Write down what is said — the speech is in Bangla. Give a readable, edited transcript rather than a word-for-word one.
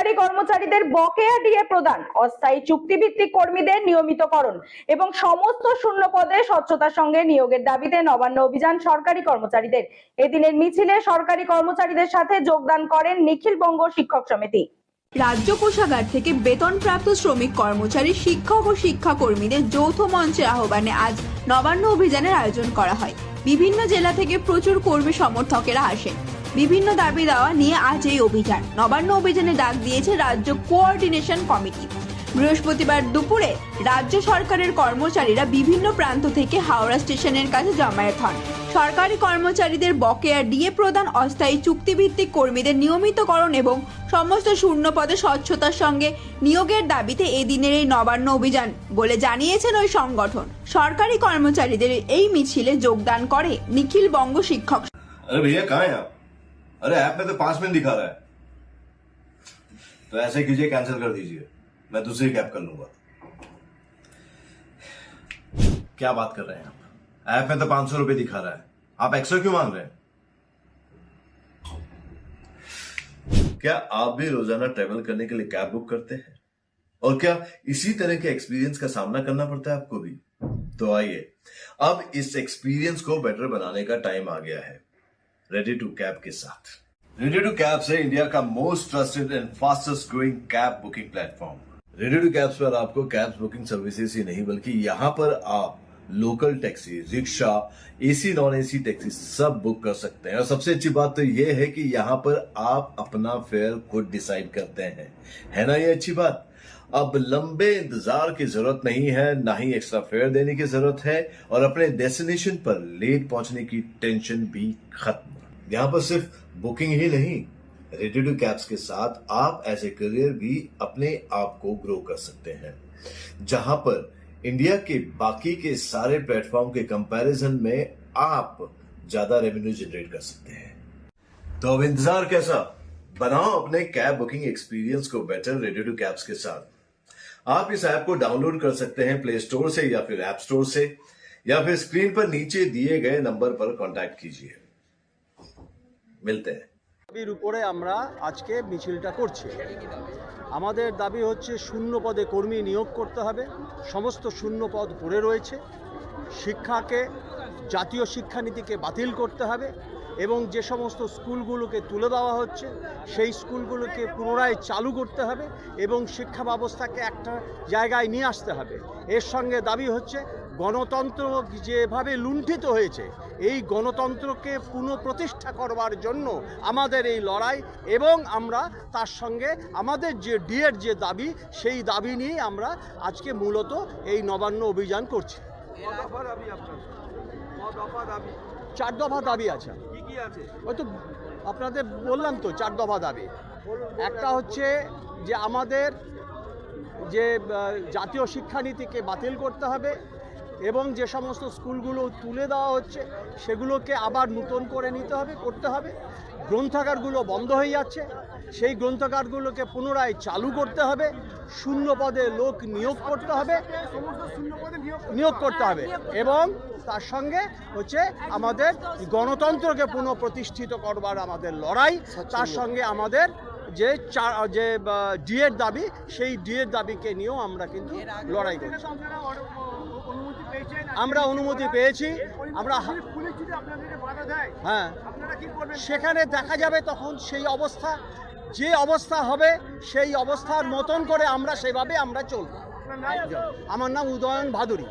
সরকারি কর্মচারীদের বকেয়া ডিএ প্রদান, অস্থায়ী চুক্তিভিত্তিক কর্মীদের নিয়মিতকরণ এবং সমস্ত শূন্য পদে স্বচ্ছতার সঙ্গে নিয়োগের দাবিতে নবান্ন অভিযান সরকারি কর্মচারীদের। এদিনের মিছিলে সরকারি কর্মচারীদের সাথে যোগদান করেন নিখিল বঙ্গ শিক্ষক সমিতি। রাজ্য কোষাগার থেকে বেতনপ্রাপ্ত শ্রমিক, কর্মচারী, শিক্ষক ও শিক্ষাকর্মীদের যৌথ মঞ্চের আহ্বানে আজ নবান্ন অভিযানের আয়োজন করা হয়। বিভিন্ন জেলা থেকে প্রচুর কর্মী সমর্থকেরা আসেন। বিভিন্ন দাবি দেওয়া নিয়ে আজ এই অভিযান। নবান্ন অভিযানে ডাক দিয়েছে রাজ্য কোঅর্ডিনেশন কমিটি। বৃহস্পতিবার দুপুরে রাজ্য সরকারের কর্মচারীরা বিভিন্ন প্রান্ত থেকে হাওড়া স্টেশনের কাছে জমায়েত হন। সরকারি কর্মচারীদের বকেয়া ডিএ প্রদান, অস্থায়ী চুক্তিভিত্তিক কর্মীদের নিয়মিতকরণ এবং সমস্ত শূন্য পদে স্বচ্ছতার সঙ্গে নিয়োগের দাবিতে এদিনের এই নবান্ন অভিযান বলে জানিয়েছেন ওই সংগঠন। সরকারি কর্মচারীদের এই মিছিলে যোগদান করে নিখিল বঙ্গ শিক্ষক। अरे भैया कहाँ हैं आप? अरे ऐप में तो 5 मिनट दिखा रहा है। तो ऐसे कीजिए, कैंसिल कर दीजिए, मैं दूसरी कैब कर लूंगा। क्या बात कर रहे हैं आप? ऐप में तो 500 रुपए दिखा रहा है, आप एक्स्ट्रा क्यों मांग रहे हैं? क्या आप भी रोजाना ट्रेवल करने के लिए कैब बुक करते हैं? और क्या इसी तरह के एक्सपीरियंस का सामना करना पड़ता है आपको भी? तो आइए, अब इस एक्सपीरियंस को बेटर बनाने का टाइम आ गया है रेडी टू कैब के साथ। रेडी टू कैब से इंडिया का most trusted and fastest growing cab booking platform. Ready to cabs पर आपको कैब बुकिंग सर्विसेज ही नहीं बल्कि यहाँ पर आप local taxi, rickshaw, AC non AC taxi सब बुक कर सकते हैं। और सबसे अच्छी बात तो ये है कि यहाँ पर आप अपना फेयर खुद डिसाइड करते हैं। है ना ये अच्छी बात? अब लंबे इंतजार की जरूरत नहीं है, ना ही एक्स्ट्रा फेयर देने की जरूरत है, और अपने डेस्टिनेशन पर लेट पहुंचने की टेंशन भी खत्म। यहाँ पर सिर्फ बुकिंग ही नहीं, रेडी टू कैब्स के साथ आप एज ए करियर भी अपने आप को ग्रो कर सकते हैं, जहां पर इंडिया के बाकी के सारे प्लेटफॉर्म के कंपैरिजन में आप ज्यादा रेवेन्यू जनरेट कर सकते हैं। तो अब इंतजार कैसा? बनाओ अपने कैब बुकिंग एक्सपीरियंस को बेटर रेडी टू कैब्स के साथ। आप इस ऐप को डाउनलोड कर सकते हैं प्ले स्टोर से या फिर ऐप स्टोर से, या फिर स्क्रीन पर नीचे दिए गए नंबर पर कॉन्टैक्ट कीजिए। मिलते हैं। দাবির উপরে আমরা আজকে মিছিলটা করছি। আমাদের দাবি হচ্ছে শূন্য পদে কর্মী নিয়োগ করতে হবে। সমস্ত শূন্য পদ পড়ে রয়েছে। শিক্ষাকে, জাতীয় শিক্ষানীতিকে বাতিল করতে হবে এবং যে সমস্ত স্কুলগুলোকে তুলে দেওয়া হচ্ছে সেই স্কুলগুলোকে পুনরায় চালু করতে হবে এবং শিক্ষা ব্যবস্থাকে একটা জায়গায় নিয়ে আসতে হবে। এর সঙ্গে দাবি হচ্ছে গণতন্ত্র যেভাবে লুণ্ঠিত হয়েছে এই গণতন্ত্রকে পুনঃপ্রতিষ্ঠা করবার জন্য আমাদের এই লড়াই, এবং আমরা তার সঙ্গে আমাদের যে ডিএর যে দাবি সেই দাবি নিয়ে আমরা আজকে মূলত এই নবান্ন অভিযান করছি। 4 দফা দাবি আছে। ওই তো আপনাদের বললাম তো 4 দফা দাবি। একটা হচ্ছে যে আমাদের যে জাতীয় শিক্ষানীতিকে বাতিল করতে হবে এবং যে সমস্ত স্কুলগুলো তুলে দেওয়া হচ্ছে সেগুলোকে আবার নতুন করে নিতে হবে, করতে হবে। গ্রন্থাগারগুলো বন্ধ হয়ে যাচ্ছে, সেই গ্রন্থাগারগুলোকে পুনরায় চালু করতে হবে। শূন্য পদে লোক নিয়োগ করতে হবে, এবং তার সঙ্গে হচ্ছে আমাদের গণতন্ত্রকে পুনঃপ্রতিষ্ঠিত করবার আমাদের লড়াই। তার সঙ্গে আমাদের যে ডিএর দাবি, সেই ডিএর দাবিকে নিয়েও আমরা কিন্তু লড়াই করছি। আমরা অনুমতি পেয়েছি। আমরা হ্যাঁ, সেখানে দেখা যাবে তখন সেই অবস্থা, যে অবস্থা হবে সেই অবস্থার মতন করে আমরা সেভাবে আমরা চলব। আমার নাম উদয়ন ভাদুরী।